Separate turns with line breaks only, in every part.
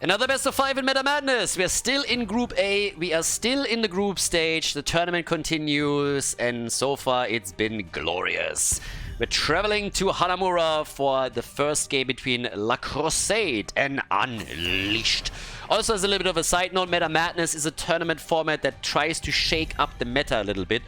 Another best of 5 in Meta Madness. We are still in Group A. We are still in the group stage. The tournament continues, and so far it's been glorious. We're traveling to Hanamura for the first game between La Crusade and Unleashed. Also, as a little bit of a side note, Meta Madness is a tournament format that tries to shake up the meta a little bit.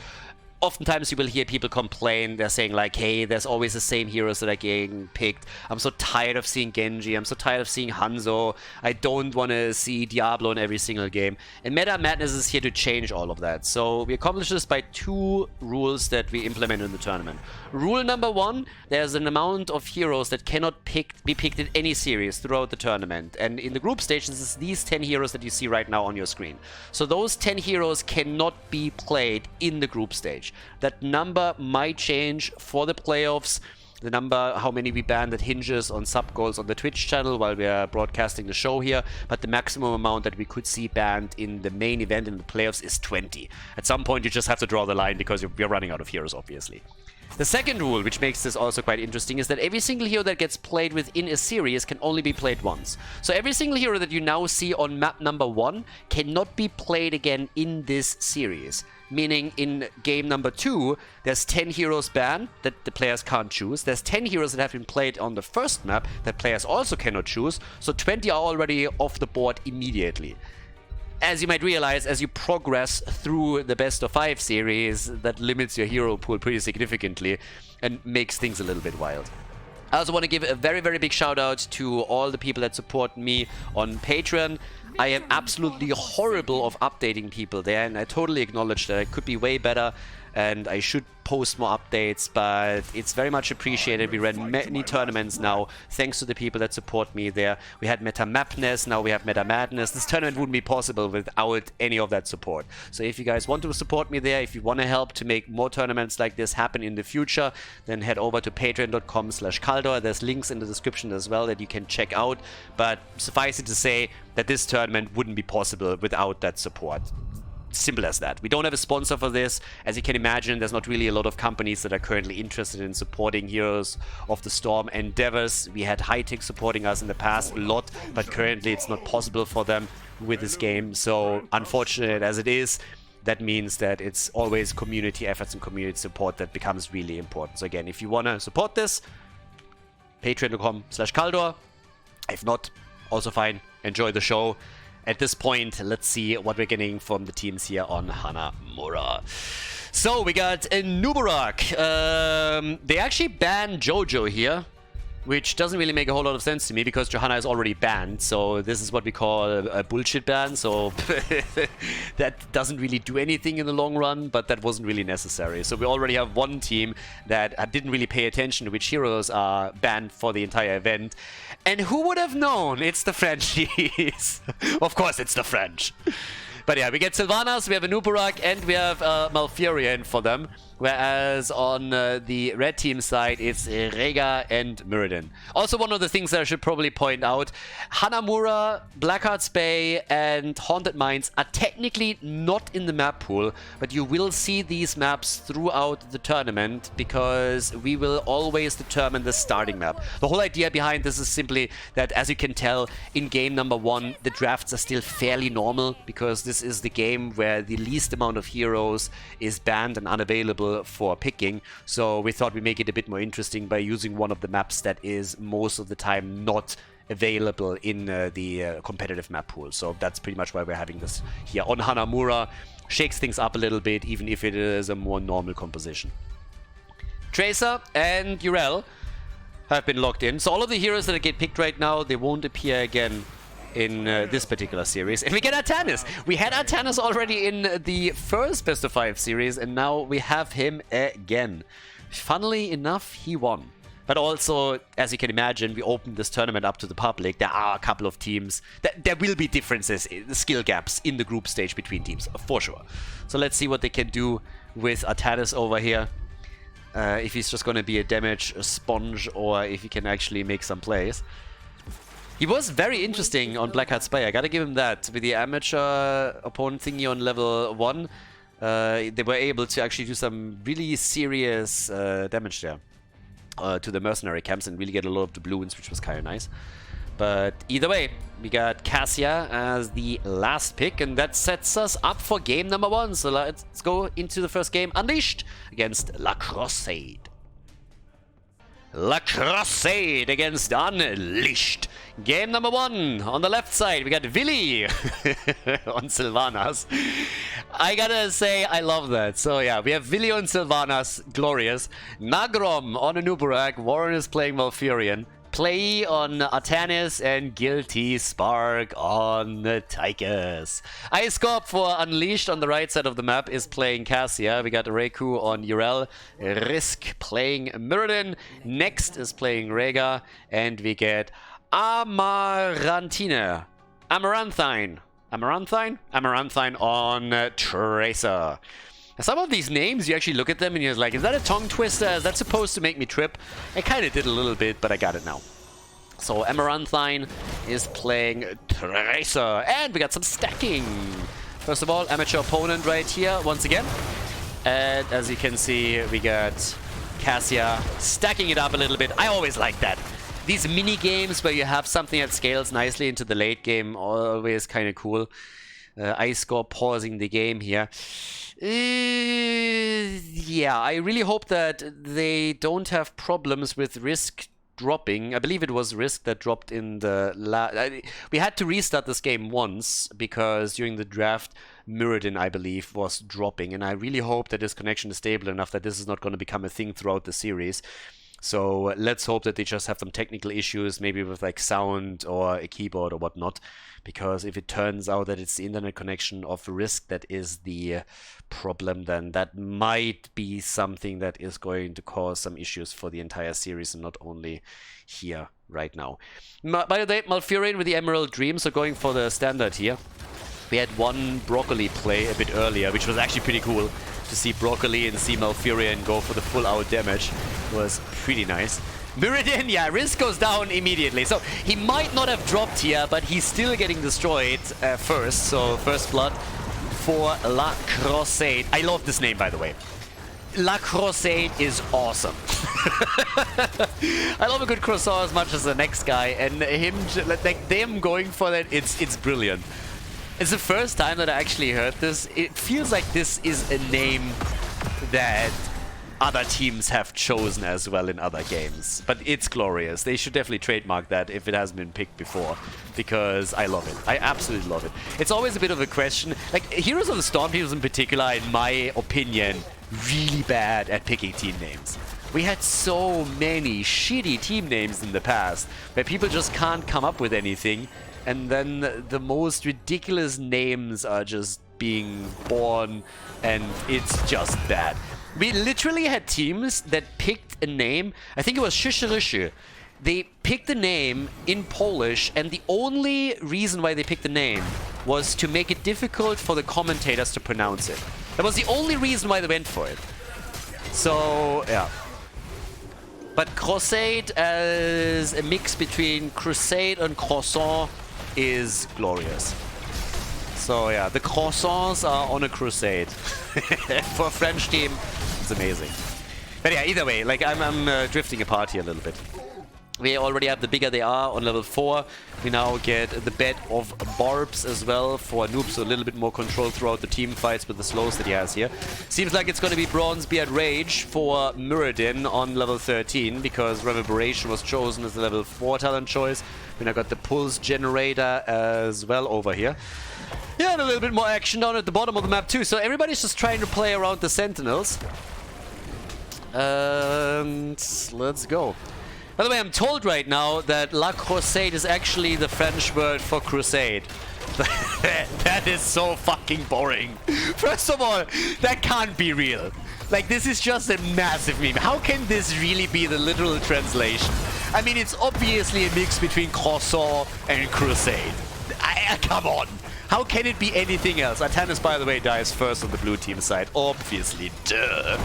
Oftentimes you will hear people complain, they're saying like, hey, there's always the same heroes that are getting picked. I'm so tired of seeing Genji, I'm so tired of seeing Hanzo. I don't want to see Diablo in every single game. And Meta Madness is here to change all of that. So we accomplish this by 2 rules that we implement in the tournament. Rule number 1, there's an amount of heroes that cannot be picked in any series throughout the tournament. And in the group stage, this is these 10 heroes that you see right now on your screen. So those 10 heroes cannot be played in the group stage. That number might change for the playoffs. The number, how many we ban, that hinges on sub goals on the Twitch channel while we are broadcasting the show here. But the maximum amount that we could see banned in the main event in the playoffs is 20. At some point, you just have to draw the line because you're running out of heroes, obviously. The second rule, which makes this also quite interesting, is that every single hero that gets played within a series can only be played once. So every single hero that you now see on map number 1 cannot be played again in this series. Meaning in game number 2, there's 10 heroes banned that the players can't choose. There's 10 heroes that have been played on the first map that players also cannot choose. So 20 are already off the board immediately. As you might realize, as you progress through the best of 5 series, that limits your hero pool pretty significantly and makes things a little bit wild. I also want to give a very, very big shout out to all the people that support me on Patreon. I am absolutely horrible of updating people there, and I totally acknowledge that I could be way better and I should post more updates, but it's very much appreciated. We ran many tournaments now thanks to the people that support me there. We had Meta Madness, now we have Meta Madness. This tournament wouldn't be possible without any of that support. So if you guys want to support me there, if you want to help to make more tournaments like this happen in the future, then head over to patreon.com/Khaldor. There's links in the description as well that you can check out, but suffice it to say that this tournament wouldn't be possible without that support. Simple as that. We don't have a sponsor for this. As you can imagine, there's not really a lot of companies that are currently interested in supporting Heroes of the Storm endeavors. We had Hightech supporting us in the past a lot, but currently it's not possible for them with this game. So unfortunate as it is, that means that it's always community efforts and community support that becomes really important. So again, if you want to support this, patreon.com/Khaldor. If not, also fine. Enjoy the show. At this point, let's see what we're getting from the teams here on Hanamura. So we got Nubarak. They actually banned Jojo here, which doesn't really make a whole lot of sense to me because Joanna is already banned. So this is what we call a bullshit ban. So that doesn't really do anything in the long run, but that wasn't really necessary. So we already have one team that didn't really pay attention to which heroes are banned for the entire event. And who would have known? It's the Frenchies. Of course it's the French. But yeah, we get Sylvanas, we have a Nubarak, and we have Malfurion for them. Whereas on the red team side, it's Rega and Muradin. Also, one of the things that I should probably point out, Hanamura, Blackheart's Bay, and Haunted Mines are technically not in the map pool, but you will see these maps throughout the tournament because we will always determine the starting map. The whole idea behind this is simply that, as you can tell, in game number 1, the drafts are still fairly normal because this is the game where the least amount of heroes is banned and unavailable for picking. So we thought we'd make it a bit more interesting by using one of the maps that is most of the time not available in the competitive map pool. So that's pretty much why we're having this here on Hanamura. Shakes things up a little bit, even if it is a more normal composition. Tracer and Urel have been locked in. So all of the heroes that get picked right now, they won't appear again in this particular series. And we get Artanis. We had Artanis already in the first Best of 5 series, and now we have him again. Funnily enough, he won. But also, as you can imagine, we opened this tournament up to the public. There are a couple of teams. There will be differences, skill gaps in the group stage between teams, for sure. So let's see what they can do with Artanis over here. If he's just going to be a damage sponge or if he can actually make some plays. He was very interesting on Blackheart's Bay. I gotta give him that. With the amateur opponent thingy on level 1, they were able to actually do some really serious damage there to the mercenary camps and really get a lot of doubloons, which was kind of nice. But either way, we got Cassia as the last pick, and that sets us up for game number 1. So let's go into the first game. Unleashed against La Crusade. La Crusade against Unleashed. Game number 1. On the left side, we got Willy on Sylvanas. I gotta say, I love that. So yeah, we have Willy on Sylvanas, glorious. Nagrom on Anubarak. Warren is playing Malfurion. Play on Artanis, and Guilty Spark on Tychus. Ice Corp for Unleashed on the right side of the map is playing Cassia. We got Reiku on Urel. Risk playing Mirrodin. Next is playing Rhaegar. And we get Amaranthine on Tracer. Some of these names, you actually look at them and you're like, is that a tongue twister? Is that supposed to make me trip? I kind of did a little bit, but I got it now. So Amaranthine is playing Tracer. And we got some stacking. First of all, amateur opponent right here once again. And as you can see, we got Cassia stacking it up a little bit. I always like that. These mini games where you have something that scales nicely into the late game, always kind of cool. Ice Corp pausing the game here. Yeah, I really hope that they don't have problems with Risk dropping. I believe it was Risk that dropped in the we had to restart this game once because during the draft Mirrodin, I believe, was dropping, and I really hope that this connection is stable enough that this is not going to become a thing throughout the series. So let's hope that they just have some technical issues, maybe with like sound or a keyboard or whatnot. Because if it turns out that it's the internet connection of Risk that is the problem, then that might be something that is going to cause some issues for the entire series and not only here right now. By the way, Malfurion with the Emerald Dream, so going for the standard here. We had one Broccoli play a bit earlier, which was actually pretty cool. To see Broccoli and see Malfurion go for the full out damage was pretty nice. Mirrodin, yeah, Risk goes down immediately. So he might not have dropped here, but he's still getting destroyed first. So first blood for La Crusade. I love this name, by the way. La Crusade is awesome. I love a good croissant as much as the next guy, and him, like them going for that, it's brilliant. It's the first time that I actually heard this. It feels like this is a name that other teams have chosen as well in other games. But it's glorious. They should definitely trademark that if it hasn't been picked before, because I love it. I absolutely love it. It's always a bit of a question. Like, Heroes of the Storm teams in particular, in my opinion, really bad at picking team names. We had so many shitty team names in the past where people just can't come up with anything. And then the most ridiculous names are just being born, and it's just bad. We literally had teams that picked a name. I think it was Shishirishu. They picked the name in Polish, and the only reason why they picked the name was to make it difficult for the commentators to pronounce it. That was the only reason why they went for it. So, yeah. But Crusade as a mix between Crusade and Croissant is glorious. So yeah, the croissants are on a crusade. For a French team, it's amazing. But yeah, either way, like I'm drifting apart here a little bit. We already have the bigger they are on level 4. We now get the bed of barbs as well for Noob, so a little bit more control throughout the team fights with the slows that he has here. Seems like it's going to be Bronzebeard Rage for Mirrodin on level 13, because Reverberation was chosen as the level 4 talent choice. We now got the Pulse Generator as well over here. Yeah, and a little bit more action down at the bottom of the map too. So everybody's just trying to play around the Sentinels. And let's go. By the way, I'm told right now that La Crusade is actually the French word for crusade. That is so fucking boring. First of all, that can't be real. Like, this is just a massive meme. How can this really be the literal translation? I mean, it's obviously a mix between croissant and crusade. Come on. How can it be anything else? Artanis, by the way, dies first on the blue team side. Obviously, duh.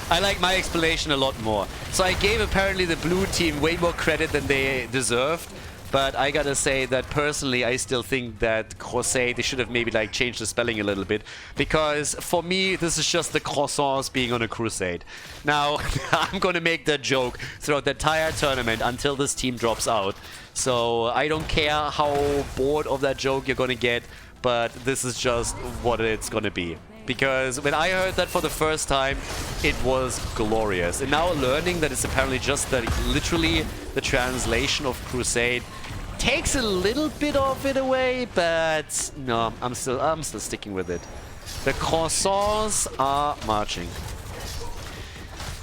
I like my explanation a lot more. So I gave apparently the blue team way more credit than they deserved But I gotta say that personally, I still think that Crusade, they should have maybe like changed the spelling a little bit. Because for me, this is just the croissants being on a crusade. Now, I'm gonna make that joke throughout the entire tournament until this team drops out. So I don't care how bored of that joke you're gonna get, but this is just what it's gonna be. Because when I heard that for the first time, it was glorious. And now learning that it's apparently just that literally the translation of Crusade takes a little bit of it away, but no, I'm still sticking with it. The croissants are marching.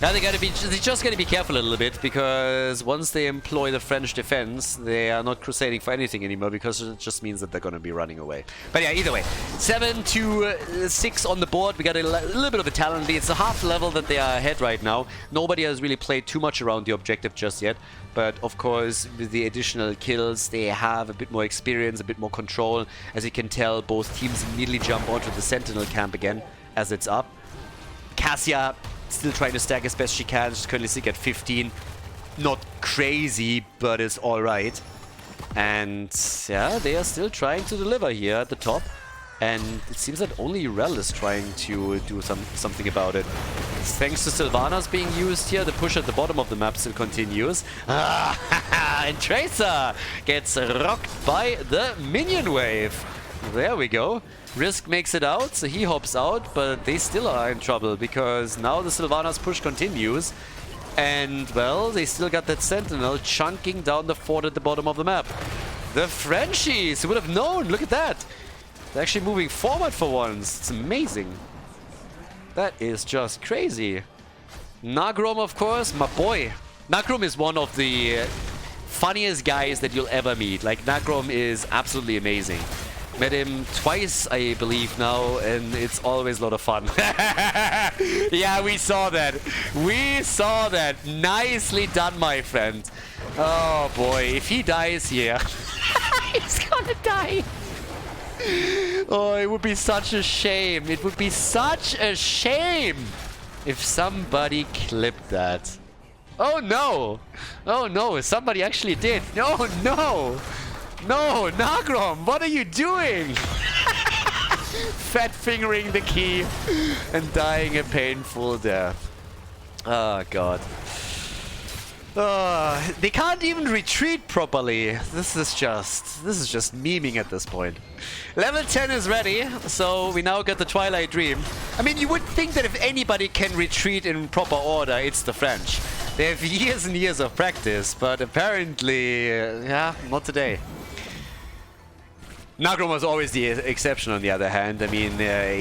Now they just gotta be careful a little bit, because once they employ the French defense, they are not crusading for anything anymore, because it just means that they're gonna be running away. But yeah, either way, 7-6 on the board. We got a little bit of a talent lead. It's a half level that they are ahead right now. Nobody has really played too much around the objective just yet. But of course, with the additional kills, they have a bit more experience, a bit more control. As you can tell, both teams immediately jump onto the Sentinel camp again as it's up. Cassia still trying to stack as best she can. She's currently sitting at 15. Not crazy, but it's alright. And yeah, they are still trying to deliver here at the top. And it seems that only Rel is trying to do something about it. Thanks to Sylvanas being used here, the push at the bottom of the map still continues. And Tracer gets rocked by the minion wave. There we go. Risk makes it out, so he hops out, but they still are in trouble because now the Sylvanas push continues. And, well, they still got that Sentinel chunking down the fort at the bottom of the map. The Frenchies! Who would have known? Look at that! They're actually moving forward for once. It's amazing. That is just crazy. Nagrom, of course, my boy. Nagrom is one of the funniest guys that you'll ever meet. Like, Nagrom is absolutely amazing. Met him twice, I believe now, and it's always a lot of fun. Yeah, we saw that. We saw that. Nicely done, my friend. Oh, boy. If he dies here, he's gonna die. Oh, it would be such a shame. It would be such a shame if somebody clipped that. Oh, no. Oh, no. Somebody actually did. No, no. No, Nagrom, what are you doing? Fat fingering the key and dying a painful death. Oh, God. They can't even retreat properly. This is just memeing at this point. Level 10 is ready, so we now get the Twilight Dream. I mean, you would think that if anybody can retreat in proper order, it's the French. They have years and years of practice, but apparently, yeah, not today. Nagrom was always the exception on the other hand. I mean,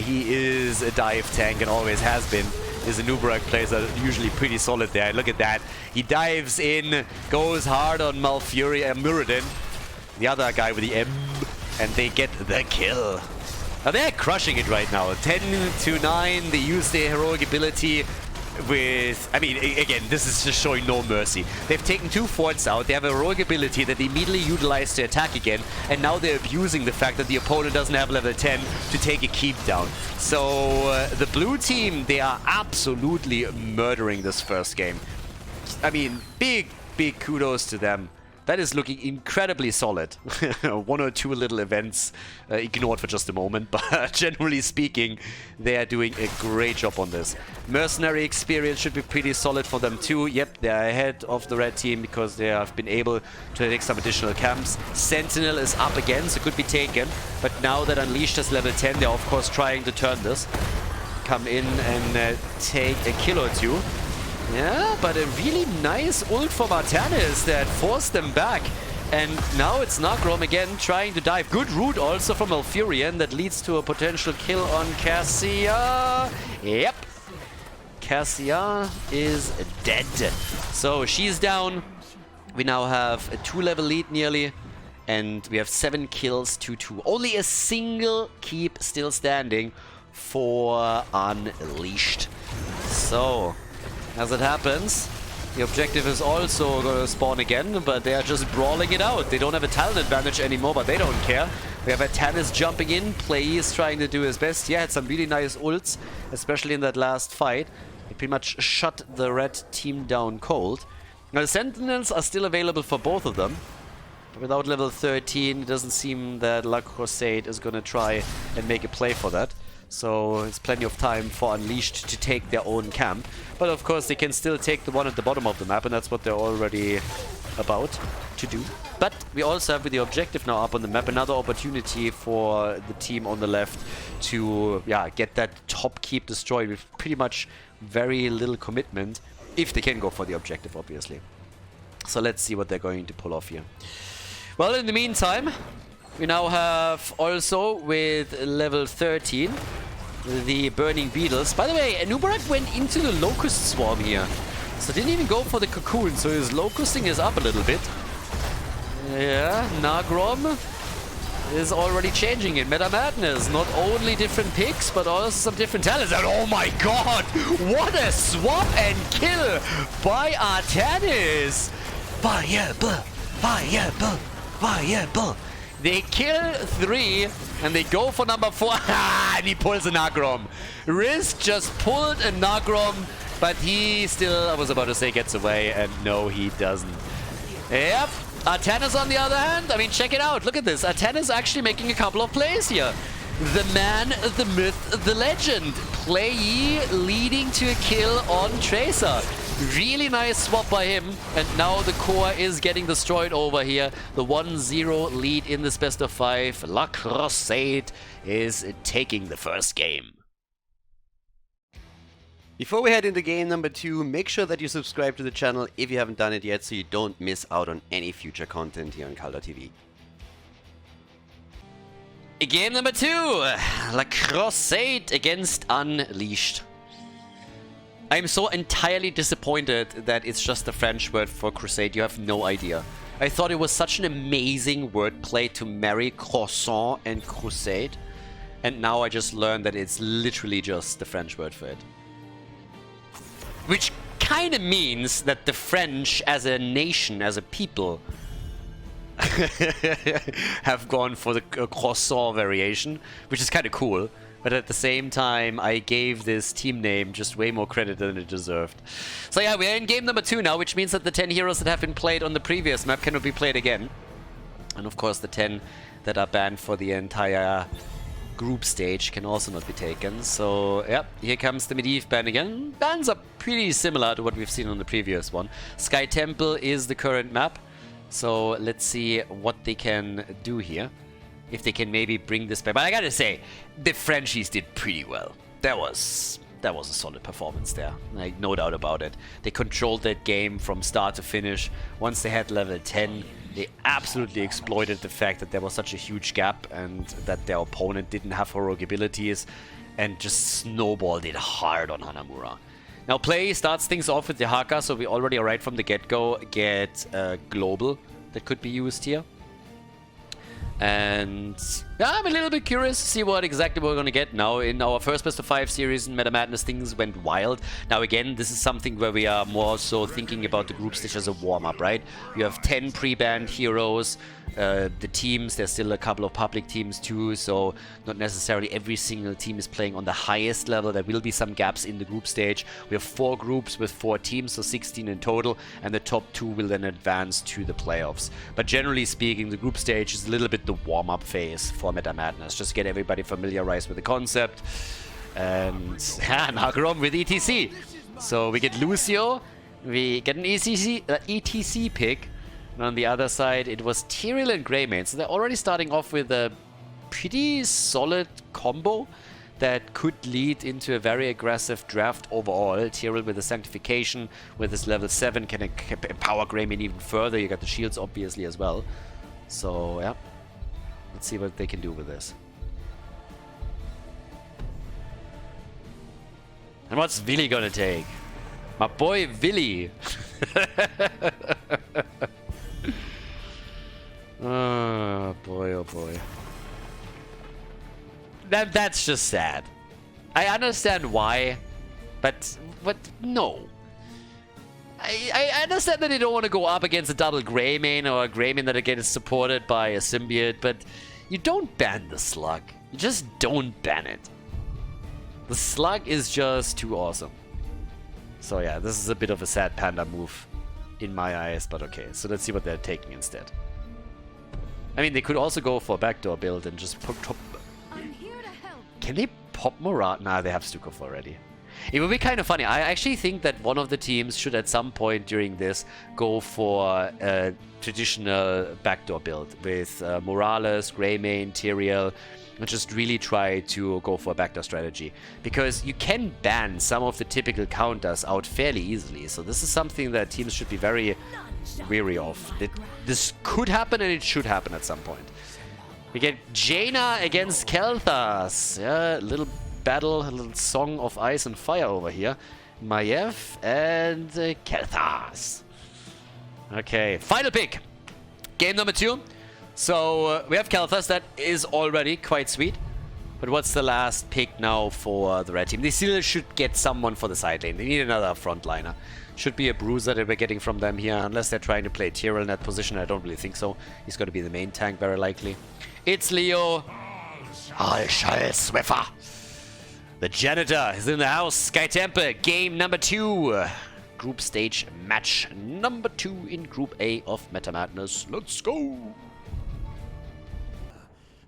he is a dive tank and always has been. His Anubarak plays are usually pretty solid there. Look at that. He dives in, goes hard on Muradin, the other guy with the M, and they get the kill. Now they're crushing it right now. 10-9, they use their heroic ability with, I mean, again, this is just showing no mercy. They've taken 2 forts out, they have a heroic ability that they immediately utilize to attack again, and now they're abusing the fact that the opponent doesn't have level 10 to take a keep down. So, the blue team, they are absolutely murdering this first game. I mean, big kudos to them. That is looking incredibly solid. 1 or 2 little events ignored for just a moment, but generally speaking, they are doing a great job on this. Mercenary experience should be pretty solid for them too. Yep, they are ahead of the red team because they have been able to take some additional camps. Sentinel is up again, so could be taken. But now that Unleashed has level 10, they're of course trying to turn this. Come in and take a kill or 2. Yeah, but a really nice ult from Artanis that forced them back. And now it's Nagrom again trying to dive. Good route also from Alfurian that leads to a potential kill on Cassia. Yep. Cassia is dead. So she's down. We now have a 2-level lead nearly. And we have 7 kills to 2. Only a single keep still standing for Unleashed. So, as it happens, the objective is also going to spawn again, but they are just brawling it out. They don't have a talent advantage anymore, but they don't care. We have Artanis jumping in. Plays trying to do his best. Yeah, had some really nice ults, especially in that last fight. He pretty much shut the red team down cold. Now, the Sentinels are still available for both of them. But without level 13, it doesn't seem that La Crusade is gonna try and make a play for that. So it's plenty of time for Unleashed to take their own camp. But of course they can still take the one at the bottom of the map, and that's what they're already about to do. But we also have, with the objective now up on the map, another opportunity for the team on the left to get that top keep destroyed with pretty much very little commitment, if they can go for the objective, obviously. So let's see what they're going to pull off here. Well, in the meantime, we now have also, with level 13, the Burning Beetles. By the way, Anubarak went into the Locust Swarm here. So didn't even go for the Cocoon, so his Locusting is up a little bit. Yeah, Nagrom is already changing it. Meta Madness, not only different picks, but also some different talents. And oh my god, what a swap and kill by Artanis! Viable, viable, viable. They kill 3 and they go for number 4. And he pulls a Nagrom. Risk just pulled a Nagrom, but he still, I was about to say, gets away, and no, he doesn't. Yep. Artanis, on the other hand, I mean, check it out. Look at this. Artanis actually making a couple of plays here. The man, the myth, the legend. Play leading to a kill on Tracer. Really nice swap by him. And now the core is getting destroyed over here. The 1-0 lead in this best of 5. La Crusade is taking the first game.
Before we head into game number 2, make sure that you subscribe to the channel if you haven't done it yet, so you don't miss out on any future content here on Khaldor TV.
Game number 2, La Crusade against Unleashed. I'm so entirely disappointed that it's just the French word for crusade. You have no idea. I thought it was such an amazing wordplay to marry croissant and crusade, and now I just learned that it's literally just the French word for it. Which kind of means that the French as a nation, as a people, have gone for the croissant variation, which is kind of cool. But at the same time, I gave this team name just way more credit than it deserved. So yeah, we're in game number 2 now, which means that the 10 heroes that have been played on the previous map cannot be played again. And of course the 10 that are banned for the entire group stage can also not be taken. So yeah, here comes the Medivh ban again. Bans are pretty similar to what we've seen on the previous one. Sky Temple is the current map. So let's see what they can do here. If they can maybe bring this back. But I gotta say, the Frenchies did pretty well. That was a solid performance there. Like, no doubt about it. They controlled that game from start to finish. Once they had level 10, they absolutely exploited the fact that there was such a huge gap and that their opponent didn't have heroic abilities, and just snowballed it hard on Hanamura. Now Play starts things off with the Haka, so we already right from the get-go get Global that could be used here. And yeah, I'm a little bit curious to see what exactly we're going to get now. In our first best of 5 series in Meta Madness, things went wild. Now again, this is something where we are more so thinking about the group stage as a warm-up, right? You have 10 pre-banned heroes. The teams, there's still a couple of public teams too, so not necessarily every single team is playing on the highest level. There will be some gaps in the group stage. We have 4 groups with 4 teams, so 16 in total, and the top 2 will then advance to the playoffs. But generally speaking, the group stage is a little bit the warm-up phase for Meta Madness, just to get everybody familiarized with the concept. And yeah, Nagrom with ETC. So we get Lucio, we get an ETC pick. And on the other side, it was Tyrael and Greymane. So they're already starting off with a pretty solid combo that could lead into a very aggressive draft overall. Tyrael with the Sanctification, with his level 7, can empower Greymane even further. You got the shields, obviously, as well. So, yeah. Let's see what they can do with this. And what's Willy gonna take? My boy Willy. Oh boy, oh boy. That's just sad. I understand why, but no. I understand that they don't want to go up against a double Greymane or a Greymane that again is supported by a symbiote, but you don't ban the Slug. You just don't ban it. The Slug is just too awesome. So yeah, this is a bit of a sad panda move in my eyes, but okay. So let's see what they're taking instead. I mean, they could also go for a backdoor build and just pop...
I'm here to help.
Can they pop Murat? Nah, they have Stukov already. It would be kind of funny. I actually think that one of the teams should at some point during this go for a traditional backdoor build with Morales, Greymane, Tyrael, and just really try to go for a backdoor strategy. Because you can ban some of the typical counters out fairly easily. So this is something that teams should be very wary of. This could happen and it should happen at some point. We get Jaina against Kel'Thas. Yeah, a little battle, a little song of ice and fire over here. Maiev and Kel'Thas. Okay, final pick. Game number 2. So we have Kel'Thas. That is already quite sweet. But what's the last pick now for the red team? They still should get someone for the side lane. They need another frontliner. Should be a bruiser that we're getting from them here, unless they're trying to play Tyrael in that position. I don't really think so. He's going to be the main tank, very likely. It's Leo. Schall Swiffer. The janitor is in the house. Sky Temple, game number 2. Group stage match number 2 in Group A of Meta Madness. Let's go!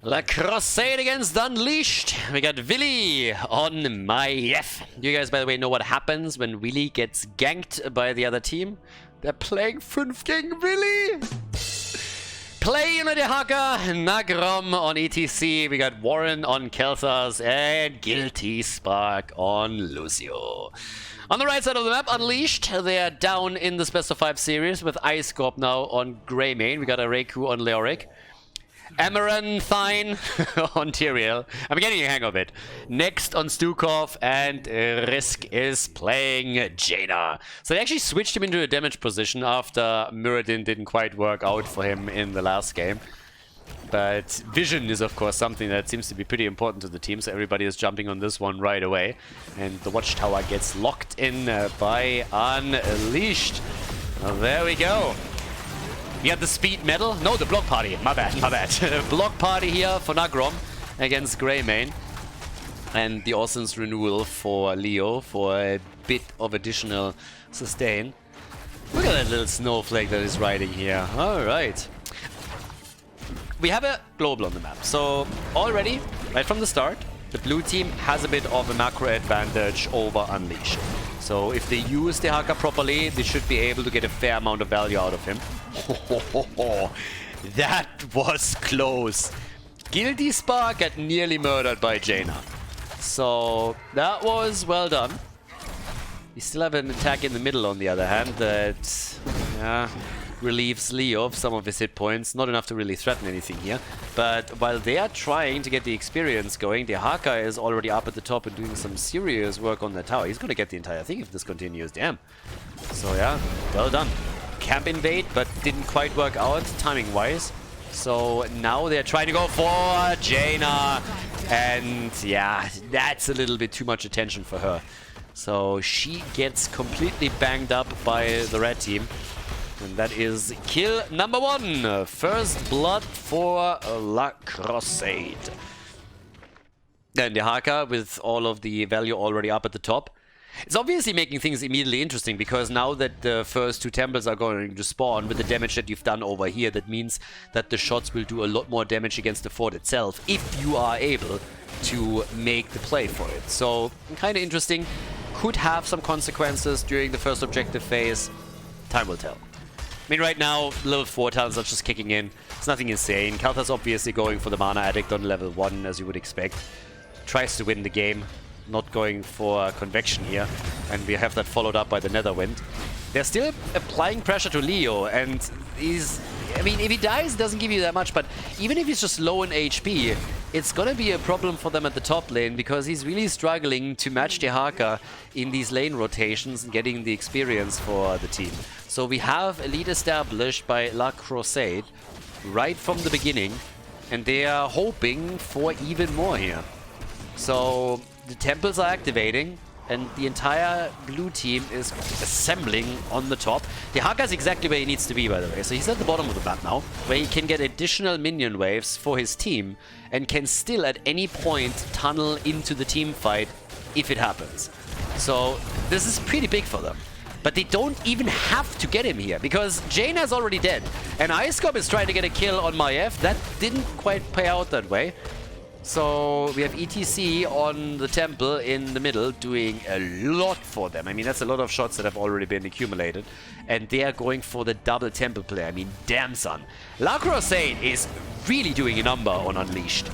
La Crusade against Unleashed. We got Willy on Maiev. You guys, by the way, know what happens when Willy gets ganked by the other team? They're playing 5 gegen Willy. Play on the Hogger, Nagrom on ETC. We got Warren on Kel'Thas and Guilty Spark on Lucio. On the right side of the map, Unleashed. They are down in the Best of 5 series with Ice Corp now on Greymane. We got a Reiku on Leoric. Amaranthine on Tyrael. I'm getting a hang of it. Next on Stukov, and Risk is playing Jaina. So they actually switched him into a damage position after Muradin didn't quite work out for him in the last game. But vision is, of course, something that seems to be pretty important to the team, so everybody is jumping on this one right away. And the Watchtower gets locked in by Unleashed. Well, there we go. We got the speed medal. No, the block party. My bad, my bad. Block party here for Nagrom against Greymane. And the Orson's renewal for Leo for a bit of additional sustain. Look at that little snowflake that is riding here. Alright. We have a global on the map. So already, right from the start, the blue team has a bit of a macro advantage over Unleashed. So if they use the Haka properly, they should be able to get a fair amount of value out of him. That was close. Guilty Spark got nearly murdered by Jaina. So that was well done. We still have an attack in the middle on the other hand that relieves Leo of some of his hit points. Not enough to really threaten anything here. But while they are trying to get the experience going, the Haka is already up at the top and doing some serious work on the tower. He's going to get the entire thing if this continues. Damn. So yeah, well done. Camp invade, but didn't quite work out timing-wise. So now they're trying to go for Jaina. And yeah, that's a little bit too much attention for her. So she gets completely banged up by the red team. And that is kill number 1. First blood for La Crusade. And the Haka, with all of the value already up at the top, it's obviously making things immediately interesting, because now that the first 2 temples are going to spawn with the damage that you've done over here, that means that the shots will do a lot more damage against the fort itself if you are able to make the play for it. So kind of interesting. Could have some consequences during the first objective phase. Time will tell. I mean, right now, level 4 talents are just kicking in. It's nothing insane. Kel'Thas obviously going for the Mana Addict on level 1, as you would expect. Tries to win the game. Not going for Convection here. And we have that followed up by the Netherwind. They're still applying pressure to Leo, and he's... I mean, if he dies, it doesn't give you that much, but even if he's just low in HP, it's gonna be a problem for them at the top lane, because he's really struggling to match the Haka in these lane rotations and getting the experience for the team. So we have a lead established by La Crusade right from the beginning, and they are hoping for even more here. So the temples are activating, and the entire blue team is assembling on the top. The Haka is exactly where he needs to be, by the way. So he's at the bottom of the map now, where he can get additional minion waves for his team, and can still at any point tunnel into the team fight if it happens. So this is pretty big for them. But they don't even have to get him here, because Jaina's already dead. And Icecop is trying to get a kill on Maiev. That didn't quite pay out that way. So we have ETC on the temple in the middle doing a lot for them. I mean, that's a lot of shots that have already been accumulated. And they are going for the double temple play. I mean, damn son. La Crusade is really doing a number on Unleashed.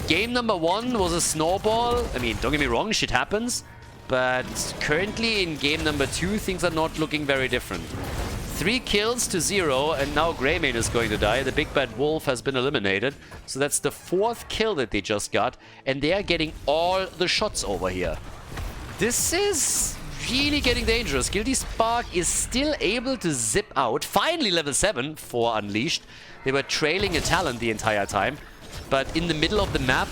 Game number 1 was a snowball. I mean, don't get me wrong, shit happens. But currently in game number 2, things are not looking very different. 3 kills to 0, and now Greymane is going to die. The big bad wolf has been eliminated. So that's the 4th kill that they just got. And they are getting all the shots over here. This is really getting dangerous. Guilty Spark is still able to zip out. Finally level 7 for Unleashed. They were trailing a talent the entire time. But in the middle of the map,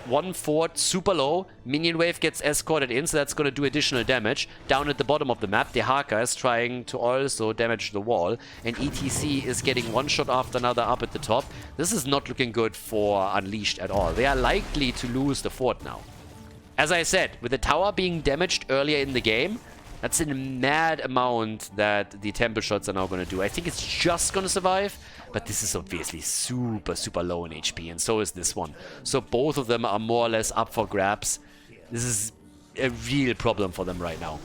1 fort, super low. Minion wave gets escorted in, so that's going to do additional damage. Down at the bottom of the map, the Haka is trying to also damage the wall. And ETC is getting one shot after another up at the top. This is not looking good for Unleashed at all. They are likely to lose the fort now. As I said, with the tower being damaged earlier in the game, that's a mad amount that the temple shots are now going to do. I think it's just going to survive, but this is obviously super, super low in HP, and so is this one. So both of them are more or less up for grabs. This is a real problem for them right now.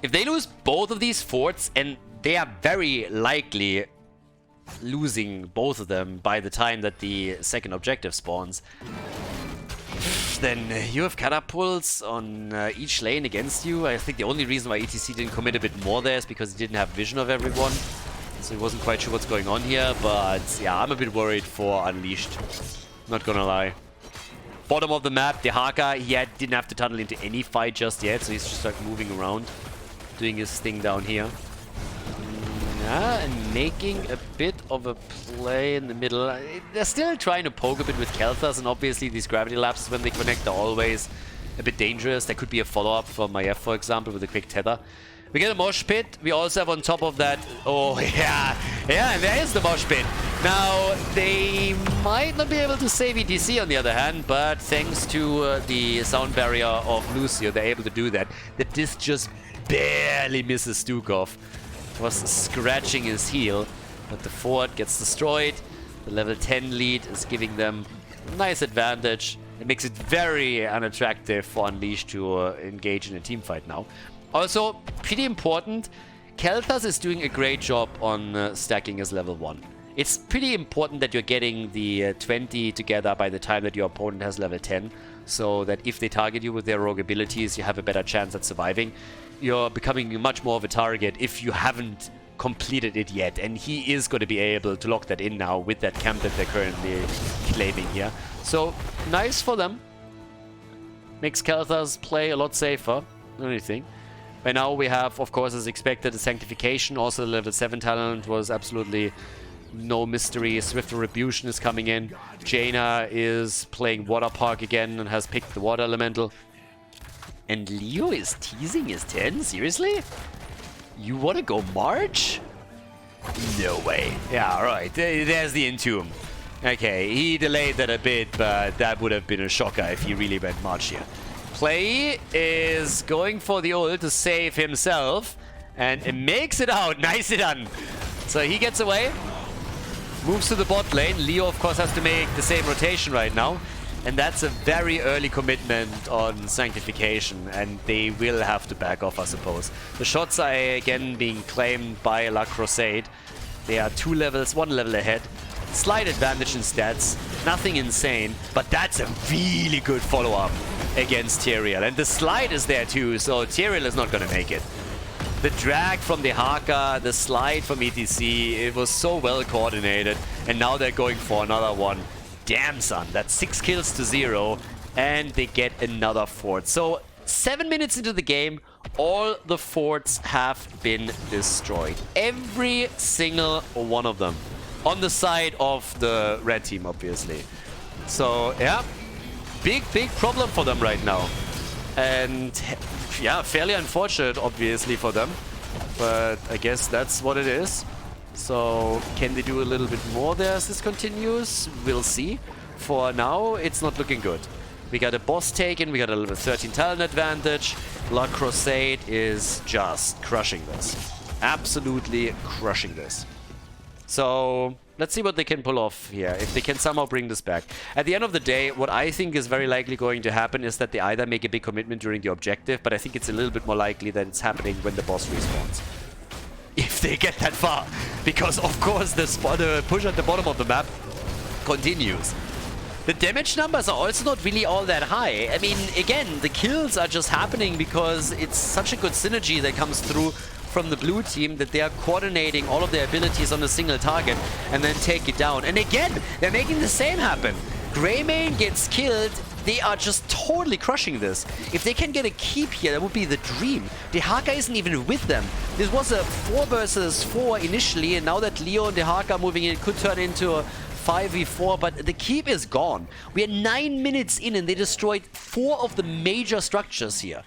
If they lose both of these forts, and they are very likely losing both of them by the time that the second objective spawns, then you have catapults on each lane against you. I think the only reason why ETC didn't commit a bit more there is because he didn't have vision of everyone. So he wasn't quite sure what's going on here. But yeah, I'm a bit worried for Unleashed. Not gonna lie. Bottom of the map, the Haka, he didn't have to tunnel into any fight just yet. So he's just like moving around, doing his thing down here. Yeah, and making a bit of a play in the middle. They're still trying to poke a bit with Kelthas, and obviously these gravity lapses when they connect are always a bit dangerous. There could be a follow-up for Maiev, for example, with a quick tether. We get a mosh pit. We also have on top of that... Oh, yeah, and there is the mosh pit. Now, they might not be able to save ETC on the other hand, but thanks to the sound barrier of Lucio, they're able to do that. The disc just barely misses Stukov. Was scratching his heel, but the fort gets destroyed. The level 10 lead is giving them a nice advantage. It makes it very unattractive for Unleashed to engage in a team fight now. Also, pretty important, Kelthas is doing a great job on stacking his level 1. It's pretty important that you're getting the 20 together by the time that your opponent has level 10, so that if they target you with their rogue abilities, you have a better chance at surviving. You're becoming much more of a target if you haven't completed it yet, and he is going to be able to lock that in now with that camp that they're currently claiming here. So, nice for them. Makes Kelthas play a lot safer than anything. By now we have, of course, as expected, a Sanctification. Also the level 7 talent was absolutely no mystery. Swift Retribution is coming in. Jaina is playing Water Park again and has picked the Water Elemental. And Leo is teasing his 10? Seriously? You want to go March? No way. Yeah, alright. There's the Entomb. Okay, he delayed that a bit, but that would have been a shocker if he really went March here. Play is going for the ult to save himself. And it makes it out. Nicely done. So he gets away. Moves to the bot lane. Leo, of course, has to make the same rotation right now. And that's a very early commitment on Sanctification, and they will have to back off, I suppose. The shots are again being claimed by La Crusade. They are 1 level ahead. Slight advantage in stats, nothing insane, but that's a really good follow-up against Tyrael. And the slide is there too, so Tyrael is not going to make it. The drag from the Haka, the slide from ETC, it was so well coordinated, and now they're going for another one. Damn son, that's 6 kills to 0, and they get another fort. So 7 minutes into the game, all the forts have been destroyed. Every single one of them. On the side of the red team, obviously. So yeah, big problem for them right now. And yeah, fairly unfortunate obviously for them, but I guess that's what it is. So, can they do a little bit more there as this continues? We'll see. For now, it's not looking good. We got a boss taken, we got a level 13 talent advantage. La Crusade is just crushing this. Absolutely crushing this. So, let's see what they can pull off here, if they can somehow bring this back. At the end of the day, what I think is very likely going to happen is that they either make a big commitment during the objective, but I think it's a little bit more likely that it's happening when the boss respawns. If they get that far. Because, of course, the push at the bottom of the map continues. The damage numbers are also not really all that high. I mean, again, the kills are just happening because it's such a good synergy that comes through from the blue team that they are coordinating all of their abilities on a single target and then take it down. And again, they're making the same happen. Greymane gets killed. They are just totally crushing this. If they can get a keep here, that would be the dream. The Hogger isn't even with them. This was a 4 versus 4 initially, and now that Leo and the Hogger are moving in, it could turn into a 5v4, but the keep is gone. We are 9 minutes in and they destroyed 4 of the major structures here.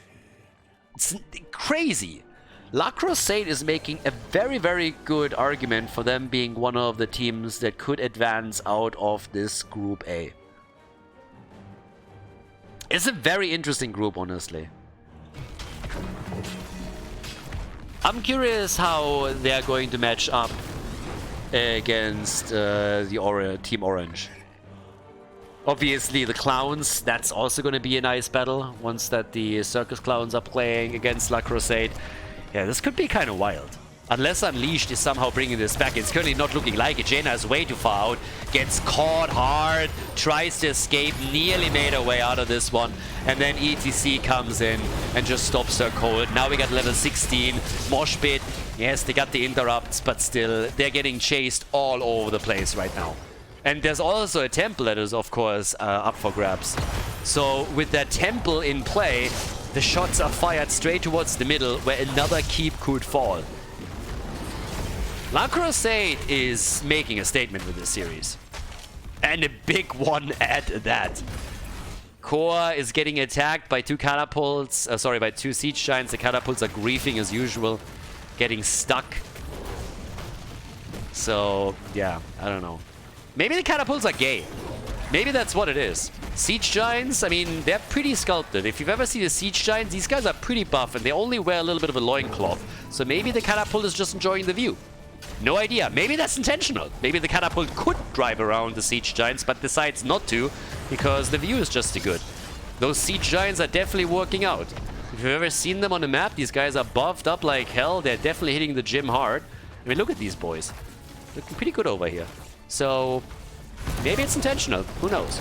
It's crazy. La Crusade is making a very, very good argument for them being one of the teams that could advance out of this Group A. It's a very interesting group, honestly. I'm curious how they are going to match up against the Team Orange. Obviously, the Clowns, that's also going to be a nice battle once that the Circus Clowns are playing against La Crusade. Yeah, this could be kind of wild. Unless Unleashed is somehow bringing this back. It's currently not looking like it. Jaina is way too far out. Gets caught hard. Tries to escape. Nearly made her way out of this one. And then ETC comes in and just stops her cold. Now we got level 16. Mosh Pit. Yes, they got the interrupts, but still, they're getting chased all over the place right now. And there's also a temple that is, of course, up for grabs. So with that temple in play, the shots are fired straight towards the middle where another keep could fall. La Crusade is making a statement with this series. And a big one at that. Core is getting attacked by 2 catapults. By 2 siege giants. The catapults are griefing as usual. Getting stuck. So, yeah, I don't know. Maybe the catapults are gay. Maybe that's what it is. Siege giants, I mean, they're pretty sculpted. If you've ever seen a siege giant, these guys are pretty buff and they only wear a little bit of a loincloth. So maybe the catapult is just enjoying the view. No idea. Maybe that's intentional. Maybe the catapult could drive around the siege giants, but decides not to because the view is just too good. Those siege giants are definitely working out. If you've ever seen them on the map, these guys are buffed up like hell. They're definitely hitting the gym hard. I mean, look at these boys. Looking pretty good over here. So, maybe it's intentional. Who knows?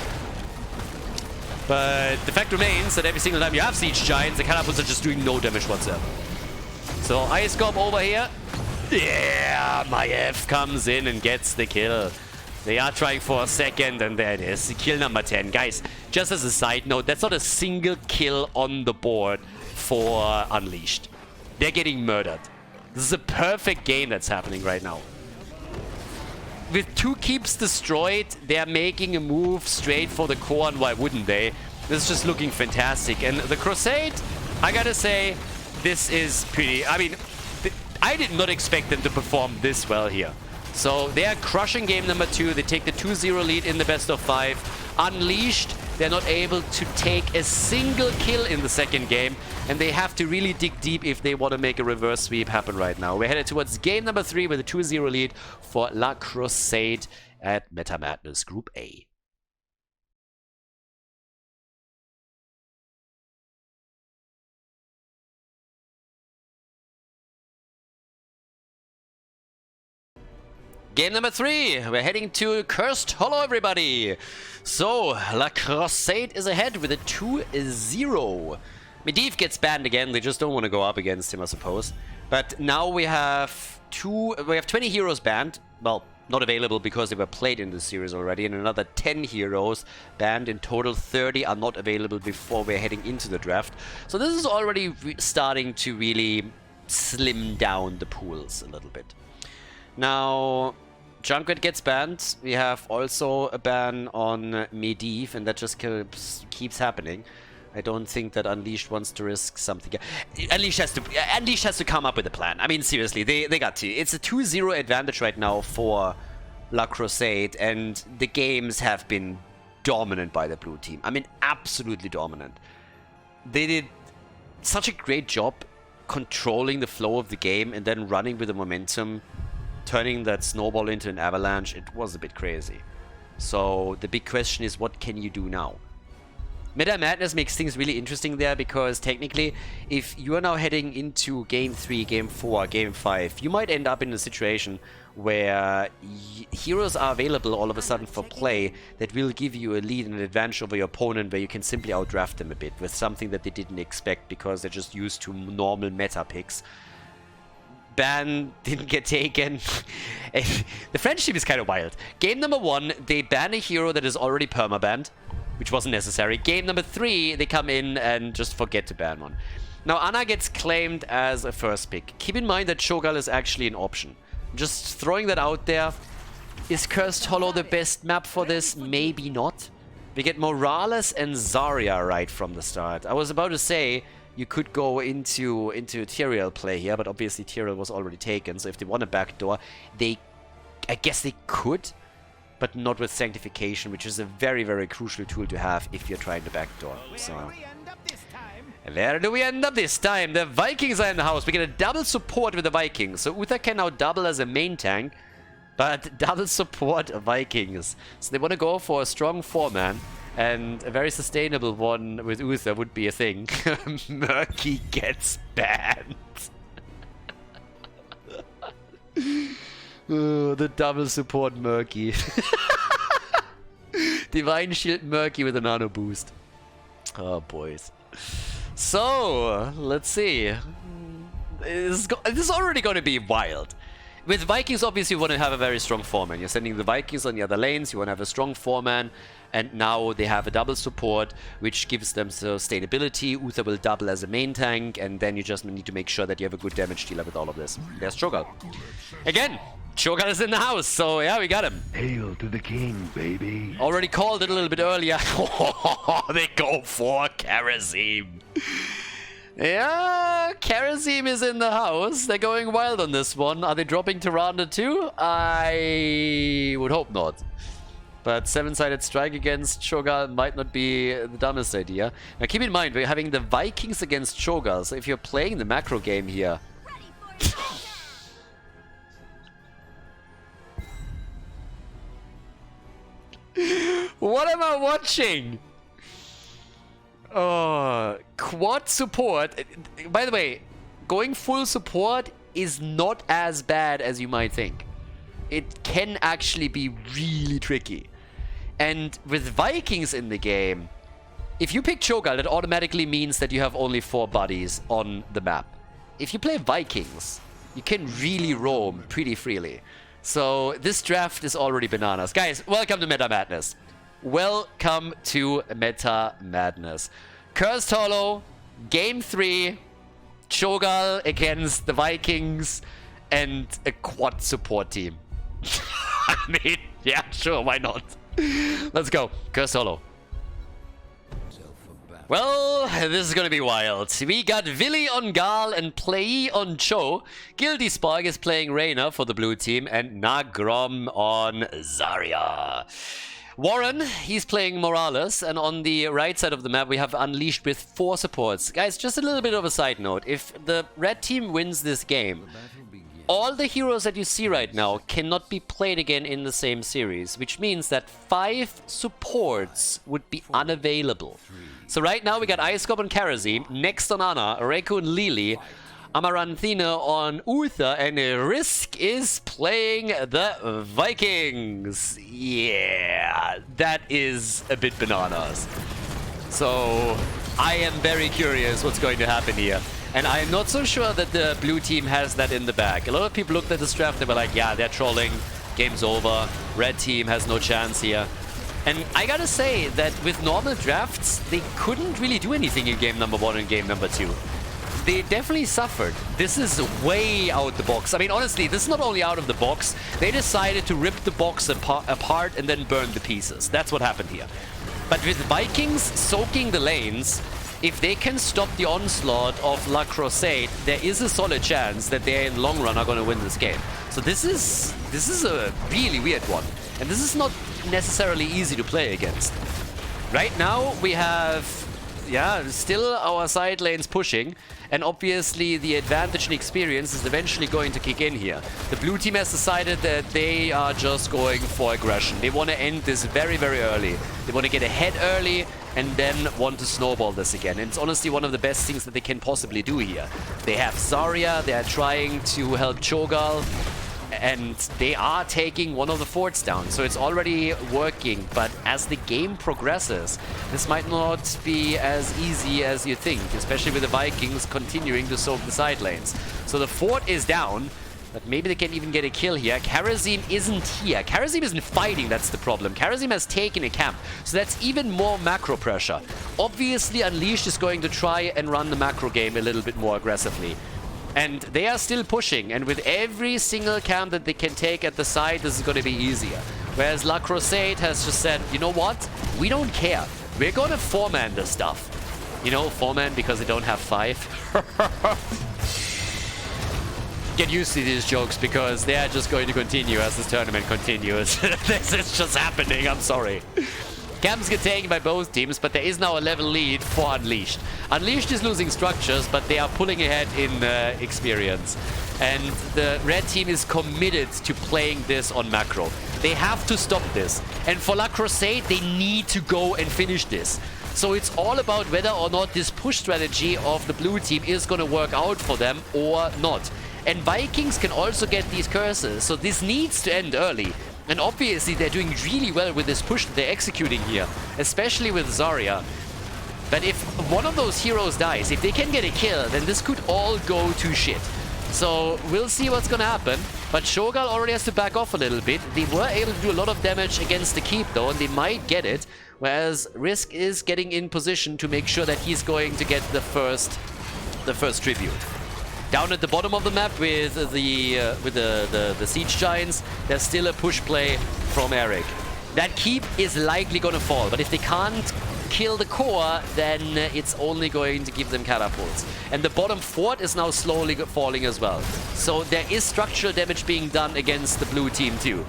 But the fact remains that every single time you have siege giants, the catapults are just doing no damage whatsoever. So, Ice Scope over here. Yeah, my F comes in and gets the kill. They are trying for a second, and there it is. Kill number 10. Guys, just as a side note, that's not a single kill on the board for Unleashed. They're getting murdered. This is a perfect game that's happening right now. With 2 keeps destroyed, they're making a move straight for the core, and why wouldn't they? This is just looking fantastic. And the Crusade, I gotta say, this is pretty... I mean, I did not expect them to perform this well here. So they are crushing game number 2. They take the 2-0 lead in the best of 5. Unleashed, they're not able to take a single kill in the second game. And they have to really dig deep if they want to make a reverse sweep happen right now. We're headed towards game number 3 with a 2-0 lead for La Crusade at Meta Madness Group A. Game number 3, we're heading to Cursed Hollow, everybody. So, La Crusade is ahead with a 2-0. Medivh gets banned again, they just don't want to go up against him, I suppose. But now we have 20 heroes banned. Well, not available because they were played in the series already. And another 10 heroes banned. In total, 30 are not available before we're heading into the draft. So this is already starting to really slim down the pools a little bit. Now, Junkrat gets banned. We have also a ban on Medivh, and that just keeps happening. I don't think that Unleashed wants to risk something. Unleashed has to come up with a plan. I mean, seriously, they got to. It's a 2-0 advantage right now for La Crusade, and the games have been dominant by the blue team. I mean, absolutely dominant. They did such a great job controlling the flow of the game and then running with the momentum, turning that snowball into an avalanche. It was a bit crazy. So the big question is, what can you do now? Meta Madness makes things really interesting there, because technically, if you are now heading into Game 3, Game 4, Game 5, you might end up in a situation where heroes are available all of a sudden for play that will give you a lead and an advantage over your opponent, where you can simply outdraft them a bit with something that they didn't expect because they're just used to normal meta picks. Ban didn't get taken. The friendship is kind of wild. Game number 1, they ban a hero that is already permabanned, which wasn't necessary. Game number 3, they come in and just forget to ban one. Now, Ana gets claimed as a first pick. Keep in mind that Shogal is actually an option. Just throwing that out there. Is Cursed Hollow the best map for this? Maybe not. We get Morales and Zarya right from the start. I was about to say you could go into Tyrael play here, but obviously Tyrael was already taken. So if they want a backdoor, I guess they could, but not with Sanctification, which is a very, very crucial tool to have if you're trying to backdoor. So where do we end up this time? The Vikings are in the house. We get a double support with the Vikings. So Uther can now double as a main tank, but double support Vikings. So they want to go for a strong 4-man, and a very sustainable one with Uther would be a thing. Murky gets banned. The double support Murky. Divine Shield Murky with a nano boost. Oh, boys. So, let's see. This is already going to be wild. With Vikings, obviously, you want to have a very strong 4-man. You're sending the Vikings on the other lanes. You want to have a strong 4-man. And now they have a double support, which gives them sustainability. Uther will double as a main tank. And then you just need to make sure that you have a good damage dealer with all of this. There's Shogal. Again, Shogal is in the house. So, yeah, we got him.
Hail to the king, baby.
Already called it a little bit earlier. They go for Kharazim. Yeah, Kharazim is in the house. They're going wild on this one. Are they dropping Tyrande too? I would hope not. But 7-sided strike against Shogal might not be the dumbest idea. Now keep in mind, we're having the Vikings against Shogal. So if you're playing the macro game here... What am I watching? Oh, quad support. By the way, going full support is not as bad as you might think. It can actually be really tricky. And with Vikings in the game, if you pick Shogal, that automatically means that you have only 4 buddies on the map. If you play Vikings, you can really roam pretty freely. So this draft is already bananas. Guys, welcome to Meta Madness. Welcome to Meta Madness. Cursed Hollow, Game 3, Shogal against the Vikings, and a quad support team. I mean, yeah, sure, why not? Let's go. Cursed Hollow. Well, this is gonna be wild. We got Vili on Gal and Play on Cho. Guilty Spark is playing Reyna for the blue team, and Nagrom on Zarya. Warren, he's playing Morales, and on the right side of the map we have Unleashed with 4 supports. Guys, just a little bit of a side note. If the red team wins this game, all the heroes that you see right now cannot be played again in the same series, which means that 5 supports would be unavailable. So right now we got Icecop on Kharazim, next on Ana, Reiko and Lili, Amaranthina on Uther, and Risk is playing the Vikings. Yeah, that is a bit bananas. So I am very curious what's going to happen here. And I am not so sure that the blue team has that in the bag. A lot of people looked at this draft, they were like, yeah, they're trolling, game's over, red team has no chance here. And I gotta say that with normal drafts, they couldn't really do anything in game number 1 and game number 2. They definitely suffered. This is way out the box. I mean, honestly, this is not only out of the box, they decided to rip the box apart and then burn the pieces. That's what happened here. But with Vikings soaking the lanes, if they can stop the onslaught of La Crusade, there is a solid chance that they in the long run are going to win this game. So this is a really weird one. And this is not necessarily easy to play against. Right now, we have, yeah, still our side lanes pushing, and obviously the advantage and experience is eventually going to kick in here. The blue team has decided that they are just going for aggression. They want to end this very, very early. They want to get ahead early and then want to snowball this again. And it's honestly one of the best things that they can possibly do here. They have Zarya, they are trying to help Cho'Gall, and they are taking one of the forts down, so it's already working. But as the game progresses, this might not be as easy as you think, especially with the Vikings continuing to soak the side lanes. So the fort is down, but maybe they can even get a kill here. Karazim isn't here. Karazim isn't fighting, that's the problem. Karazim has taken a camp, so that's even more macro pressure. Obviously, Unleashed is going to try and run the macro game a little bit more aggressively. And they are still pushing, and with every single camp that they can take at the side, this is going to be easier. Whereas La Crusade has just said, you know what? We don't care. We're going to 4-man this stuff. You know, 4-man because they don't have 5. Get used to these jokes because they are just going to continue as this tournament continues. This is just happening, I'm sorry. Camps get taken by both teams, but there is now a level lead for Unleashed. Unleashed is losing structures, but they are pulling ahead in experience. And the red team is committed to playing this on macro. They have to stop this. And for La Crusade, they need to go and finish this. So it's all about whether or not this push strategy of the blue team is going to work out for them or not. And Vikings can also get these curses, so this needs to end early. And obviously they're doing really well with this push that they're executing here, especially with Zarya. But if one of those heroes dies, if they can get a kill, then this could all go to shit. So we'll see what's gonna happen. But Cho'Gall already has to back off a little bit. They were able to do a lot of damage against the keep though, and they might get it. Whereas Risk is getting in position to make sure that he's going to get the first tribute. Down at the bottom of the map with the Siege Giants, there's still a push play from Eric. That keep is likely going to fall, but if they can't kill the core, then it's only going to give them catapults. And the bottom fort is now slowly falling as well. So there is structural damage being done against the blue team too.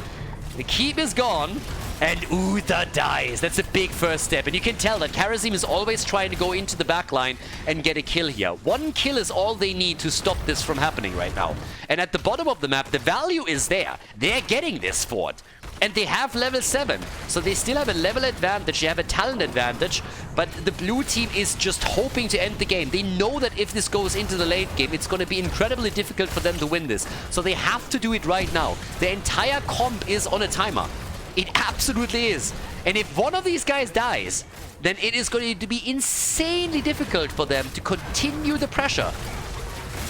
The keep is gone, and Uther dies. That's a big first step. And you can tell that Karazim is always trying to go into the backline and get a kill here. One kill is all they need to stop this from happening right now. And at the bottom of the map, the value is there. They're getting this fort. And they have level 7. So they still have a level advantage. They have a talent advantage. But the blue team is just hoping to end the game. They know that if this goes into the late game, it's going to be incredibly difficult for them to win this. So they have to do it right now. The entire comp is on a timer. It absolutely is. And if one of these guys dies, then it is going to be insanely difficult for them to continue the pressure.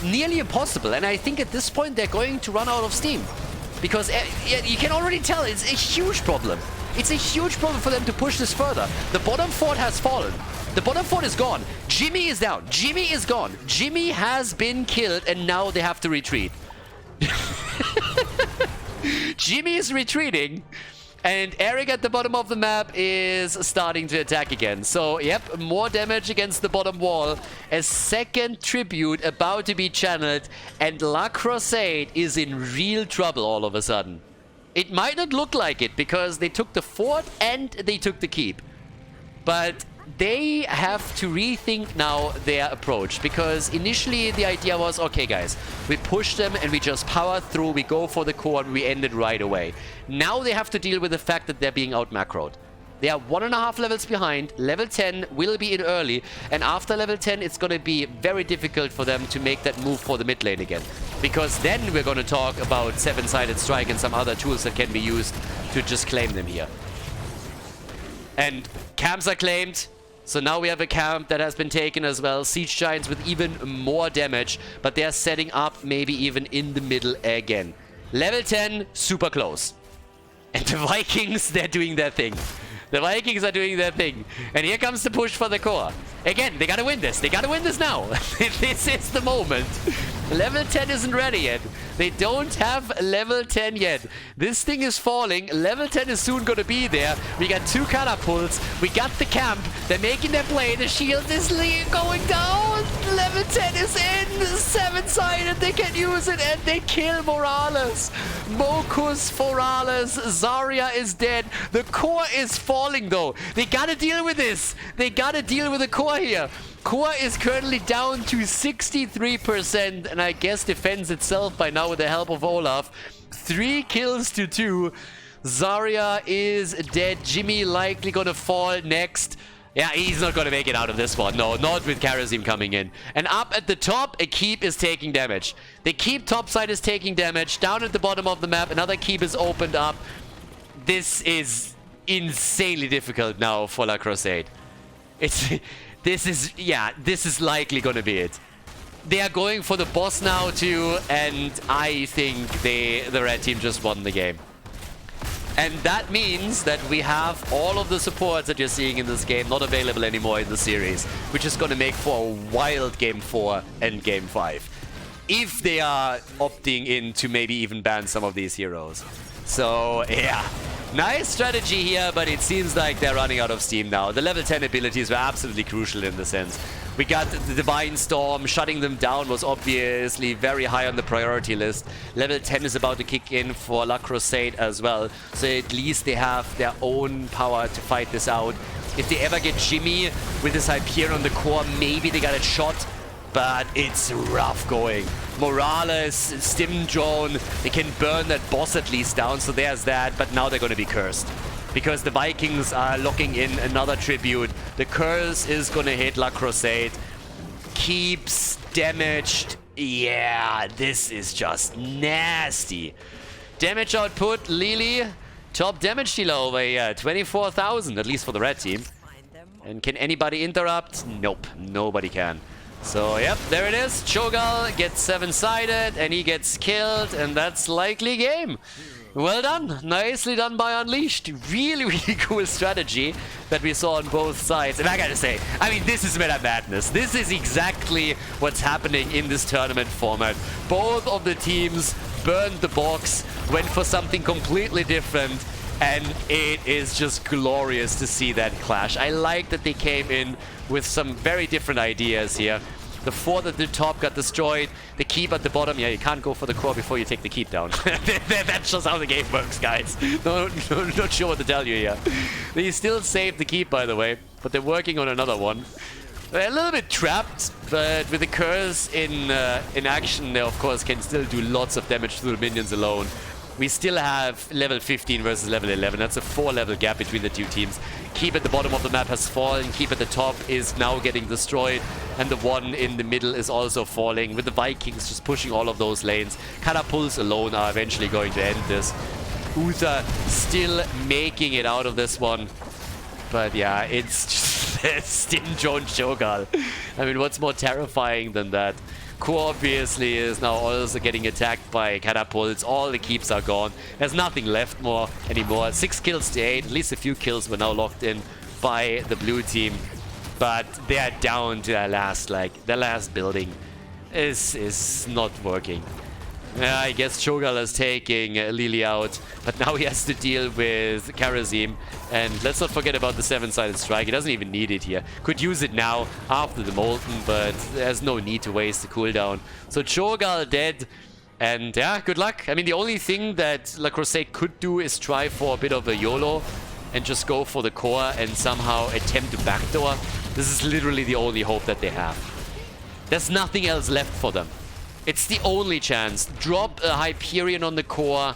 Nearly impossible. And I think at this point they're going to run out of steam. Because you can already tell it's a huge problem. It's a huge problem for them to push this further. The bottom fort has fallen. The bottom fort is gone. Jimmy is down. Jimmy is gone. Jimmy has been killed and now they have to retreat. Jimmy is retreating. And Eric at the bottom of the map is starting to attack again. So, yep, more damage against the bottom wall. A second tribute about to be channeled. And La Crusade is in real trouble all of a sudden. It might not look like it because they took the fort and they took the keep. But they have to rethink now their approach, because initially the idea was, okay guys, we push them and we just power through, we go for the core and we end it right away. Now they have to deal with the fact that they're being out-macroed. They are 1.5 levels behind. Level 10 will be in early, and after level 10 it's going to be very difficult for them to make that move for the mid lane again, because then we're going to talk about 7-sided strike and some other tools that can be used to just claim them here. And camps are claimed. So now we have a camp that has been taken as well. Siege Giants with even more damage, but they're setting up maybe even in the middle again. Level 10, super close. And the Vikings, they're doing their thing. The Vikings are doing their thing. And here comes the push for the core. Again, they gotta win this. They gotta win this now. This is the moment. Level 10 isn't ready yet. They don't have level 10 yet. This thing is falling. Level 10 is soon going to be there. We got 2 catapults. We got the camp. They're making their play. The shield is going down. Level 10 is in. 7-sided. They can use it and they kill Morales. Mokus Morales. Zarya is dead. The core is falling though. They gotta deal with this. They gotta deal with the core here. Core is currently down to 63% and I guess defends itself by now with the help of Olaf. 3 kills to 2. Zarya is dead. Jimmy likely gonna fall next. Yeah, he's not gonna make it out of this one. No, not with Karazim coming in. And up at the top, a keep is taking damage. The keep topside is taking damage. Down at the bottom of the map, another keep is opened up. This is insanely difficult now for La Crusade. This is likely gonna be it. They are going for the boss now too, and I think the red team just won the game. And that means that we have all of the supports that you're seeing in this game not available anymore in the series, which is gonna make for a wild Game 4 and Game 5. If they are opting in to maybe even ban some of these heroes. So, yeah. Nice strategy here, but it seems like they're running out of steam now. The level 10 abilities were absolutely crucial in the sense. We got the Divine Storm. Shutting them down was obviously very high on the priority list. Level 10 is about to kick in for La Crusade as well. So at least they have their own power to fight this out. If they ever get Jimmy with his Hyperion on the core, maybe they got a shot. But it's rough going. Morales, Stim Drone, they can burn that boss at least down, so there's that. But now they're going to be cursed. Because the Vikings are locking in another tribute. The curse is going to hit La Crusade. Keeps damaged. Yeah, this is just nasty. Damage output, Lily. Top damage dealer over here. 24,000, at least for the red team. And can anybody interrupt? Nope, nobody can. So, yep, there it is. Cho'Gall gets 7-sided and he gets killed, and that's likely game. Well done. Nicely done by Unleashed. Really, really cool strategy that we saw on both sides. And I gotta say, I mean, this is meta madness. This is exactly what's happening in this tournament format. Both of the teams burned the box, went for something completely different, and it is just glorious to see that clash. I like that they came in with some very different ideas here. The 4 at the top got destroyed. The keep at the bottom, yeah, you can't go for the core before you take the keep down. That's just how the game works, guys. Not sure what to tell you here. They still saved the keep, by the way, but they're working on another one. They're a little bit trapped, but with the curse in action, they of course can still do lots of damage to the minions alone. We still have level 15 versus level 11. That's a 4-level gap between the two teams. Keep at the bottom of the map has fallen. Keep at the top is now getting destroyed. And the one in the middle is also falling. With the Vikings just pushing all of those lanes. Catapults alone are eventually going to end this. Uther still making it out of this one. But yeah, it's just Stim Drone Cho'Gall. I mean, what's more terrifying than that? Core obviously is now also getting attacked by catapults. All the keeps are gone. There's nothing left anymore. 6 kills to 8. At least a few kills were now locked in by the blue team. But they are down to their last building. Is not working. Yeah, I guess Cho'Gall is taking Lily out, but now he has to deal with Karazim. And let's not forget about the 7-sided strike. He doesn't even need it here. Could use it now after the Molten, but there's no need to waste the cooldown. So Cho'Gall dead, and yeah, good luck. I mean, the only thing that La Crusade could do is try for a bit of a YOLO and just go for the core and somehow attempt to backdoor. This is literally the only hope that they have. There's nothing else left for them. It's the only chance. Drop a Hyperion on the core.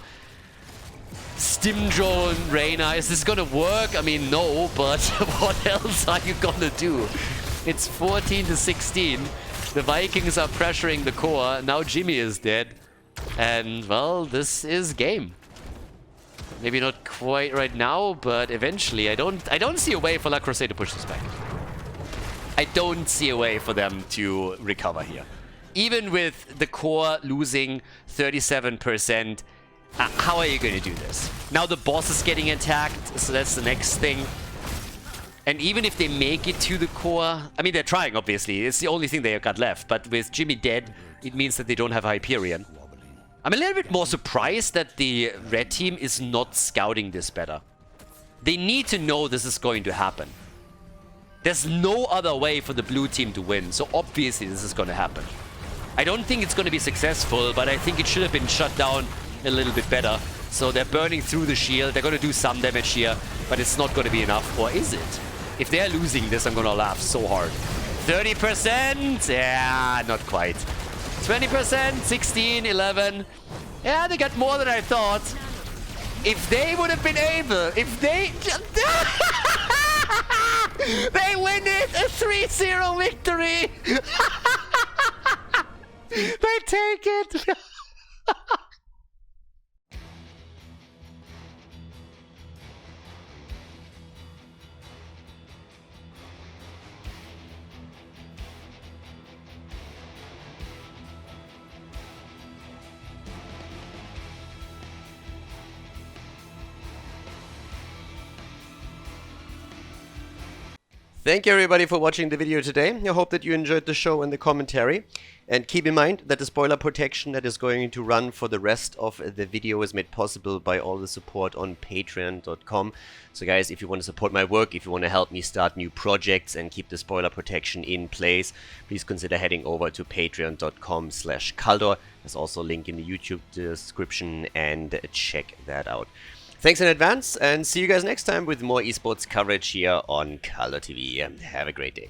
Stim Drone Reyna. Is this gonna work? I mean, no, but what else are you gonna do? It's 14 to 16. The Vikings are pressuring the core. Now Jimmy is dead. And, well, this is game. Maybe not quite right now, but eventually. I don't see a way for La Crusade to push this back. I don't see a way for them to recover here. Even with the core losing 37%, how are you going to do this? Now the boss is getting attacked, so that's the next thing. And even if they make it to the core, I mean, they're trying, obviously. It's the only thing they got left. But with Jimmy dead, it means that they don't have Hyperion. I'm a little bit more surprised that the red team is not scouting this better. They need to know this is going to happen. There's no other way for the blue team to win, so obviously this is going to happen. I don't think it's going to be successful, but I think it should have been shut down a little bit better. So they're burning through the shield. They're going to do some damage here, but it's not going to be enough. Or is it? If they're losing this, I'm going to laugh so hard. 30%? Yeah, not quite. 20%, 16, 11. Yeah, they got more than I thought. If they would have been able, if they... they win it! A 3-0 victory! They take it!
Thank you everybody for watching the video today. I hope that you enjoyed the show and the commentary. And keep in mind that the spoiler protection that is going to run for the rest of the video is made possible by all the support on patreon.com. So guys, if you want to support my work, if you want to help me start new projects and keep the spoiler protection in place, please consider heading over to patreon.com/Khaldor. There's also a link in the YouTube description and check that out. Thanks in advance and see you guys next time with more esports coverage here on Khaldor TV. Have a great day.